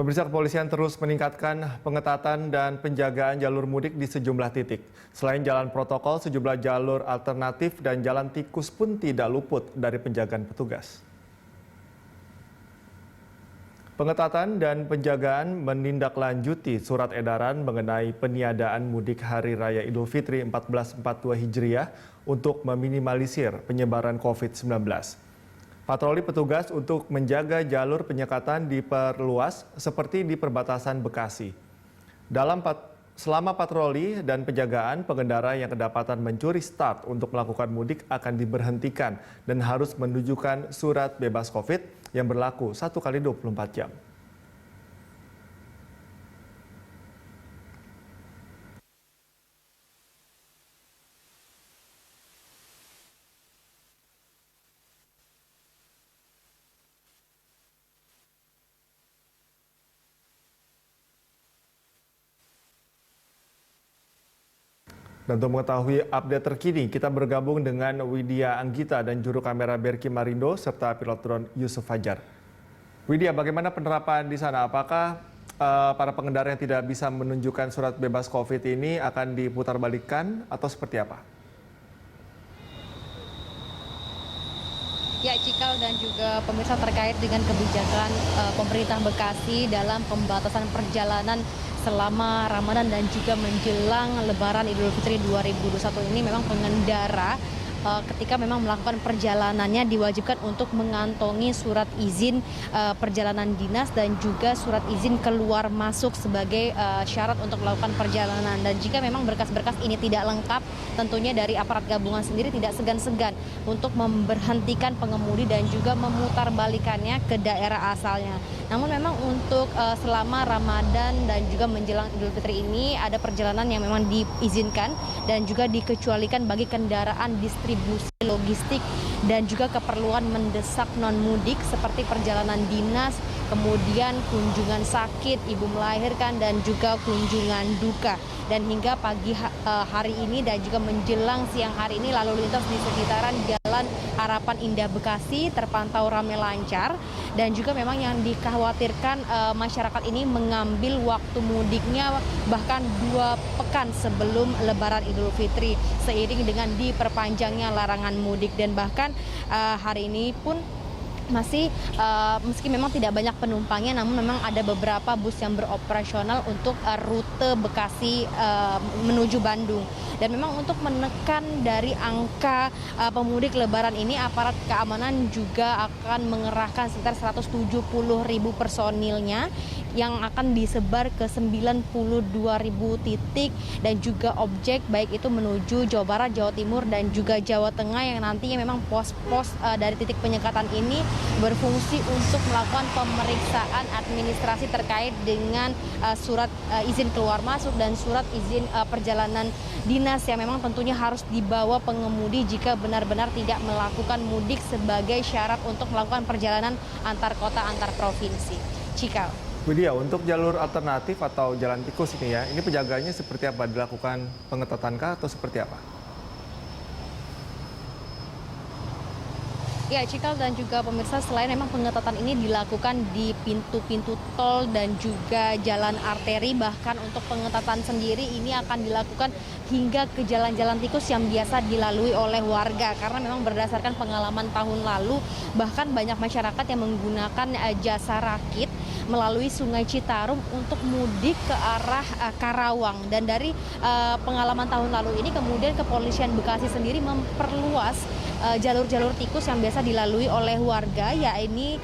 Pemirsa, kepolisian terus meningkatkan pengetatan dan penjagaan jalur mudik di sejumlah titik. Selain jalan protokol, sejumlah jalur alternatif dan jalan tikus pun tidak luput dari penjagaan petugas. Pengetatan dan penjagaan menindaklanjuti surat edaran mengenai peniadaan mudik Hari Raya Idul Fitri 1442 Hijriah untuk meminimalisir penyebaran COVID-19. Patroli petugas untuk menjaga jalur penyekatan diperluas seperti di perbatasan Bekasi. Selama patroli dan penjagaan, pengendara yang kedapatan mencuri start untuk melakukan mudik akan diberhentikan dan harus menunjukkan surat bebas COVID yang berlaku 1 kali 24 jam. Dan untuk mengetahui update terkini, kita bergabung dengan Widya Anggita dan juru kamera Berki Marindo serta pilot drone Yusuf Fajar. Widya, bagaimana penerapan di sana? Apakah para pengendara yang tidak bisa menunjukkan surat bebas COVID ini akan diputarbalikkan atau seperti apa? Ya, Cikal dan juga pemirsa, terkait dengan kebijakan pemerintah Bekasi dalam pembatasan perjalanan selama Ramadan dan juga menjelang Lebaran Idul Fitri 2021 ini, memang pengendara ketika memang melakukan perjalanannya diwajibkan untuk mengantongi surat izin perjalanan dinas dan juga surat izin keluar masuk sebagai syarat untuk melakukan perjalanan. Dan jika memang berkas-berkas ini tidak lengkap, tentunya dari aparat gabungan sendiri tidak segan-segan untuk memberhentikan pengemudi dan juga memutarbalikannya ke daerah asalnya. Namun memang untuk selama Ramadan dan juga menjelang Idul Fitri ini ada perjalanan yang memang diizinkan dan juga dikecualikan bagi kendaraan distribusi logistik dan juga keperluan mendesak non-mudik seperti perjalanan dinas, kemudian kunjungan sakit, ibu melahirkan, dan juga kunjungan duka. Dan hingga pagi hari ini dan juga menjelang siang hari ini, lalu lintas di sekitaran Jalan Harapan Indah Bekasi terpantau ramai lancar. Dan juga memang yang dikhawatirkan masyarakat ini mengambil waktu mudiknya bahkan 2 pekan sebelum Lebaran Idul Fitri, seiring dengan diperpanjangnya larangan mudik. Dan bahkan hari ini pun masih meski memang tidak banyak penumpangnya, namun memang ada beberapa bus yang beroperasional untuk rute Bekasi menuju Bandung. Dan memang untuk menekan dari angka pemudik Lebaran ini, aparat keamanan juga akan mengerahkan sekitar 170.000 personilnya yang akan disebar ke 92.000 titik dan juga objek, baik itu menuju Jawa Barat, Jawa Timur, dan juga Jawa Tengah, yang nantinya memang pos-pos dari titik penyekatan ini berfungsi untuk melakukan pemeriksaan administrasi terkait dengan surat izin keluar masuk dan surat izin perjalanan dinas yang memang tentunya harus dibawa pengemudi jika benar-benar tidak melakukan mudik sebagai syarat untuk melakukan perjalanan antar kota, antar provinsi. Cikal. Widya, untuk jalur alternatif atau jalan tikus ini penjagaannya seperti apa? Dilakukan pengetatankah atau seperti apa? Ya, Cikal dan juga pemirsa, selain memang pengetatan ini dilakukan di pintu-pintu tol dan juga jalan arteri, bahkan untuk pengetatan sendiri ini akan dilakukan hingga ke jalan-jalan tikus yang biasa dilalui oleh warga. Karena memang berdasarkan pengalaman tahun lalu, bahkan banyak masyarakat yang menggunakan jasa rakit melalui Sungai Citarum untuk mudik ke arah Karawang. Dan dari pengalaman tahun lalu ini, kemudian kepolisian Bekasi sendiri memperluas jalur-jalur tikus yang biasa dilalui oleh warga, yakni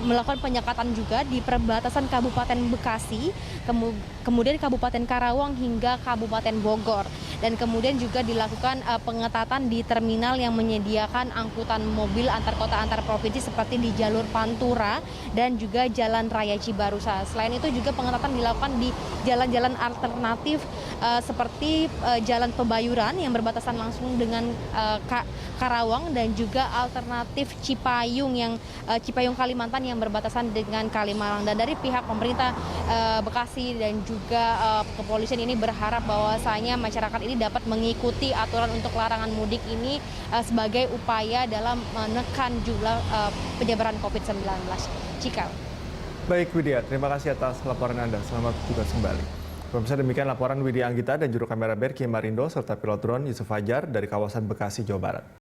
melakukan penyekatan juga di perbatasan Kabupaten Bekasi, kemudian Kabupaten Karawang hingga Kabupaten Bogor. Dan kemudian juga dilakukan pengetatan di terminal yang menyediakan angkutan mobil antar kota, antar provinsi seperti di jalur Pantura dan juga Jalan Raya Cibarusa. Selain itu juga pengetatan dilakukan di jalan-jalan alternatif seperti Jalan Pebayuran yang berbatasan langsung dengan Karawang, dan juga alternatif Cipayung Cipayung Kalimantan yang berbatasan dengan Kalimalang. Dan dari pihak pemerintah Bekasi dan juga kepolisian ini berharap bahwasanya masyarakat ini dapat mengikuti aturan untuk larangan mudik ini sebagai upaya dalam menekan jumlah penyebaran COVID-19. Cikal. Baik Widya, terima kasih atas laporan Anda. Selamat tugas kembali. Pemirsa, demikian laporan Widya Anggita dan juru kamera Berki Marindo serta pilot drone Yusuf Fajar dari kawasan Bekasi, Jawa Barat.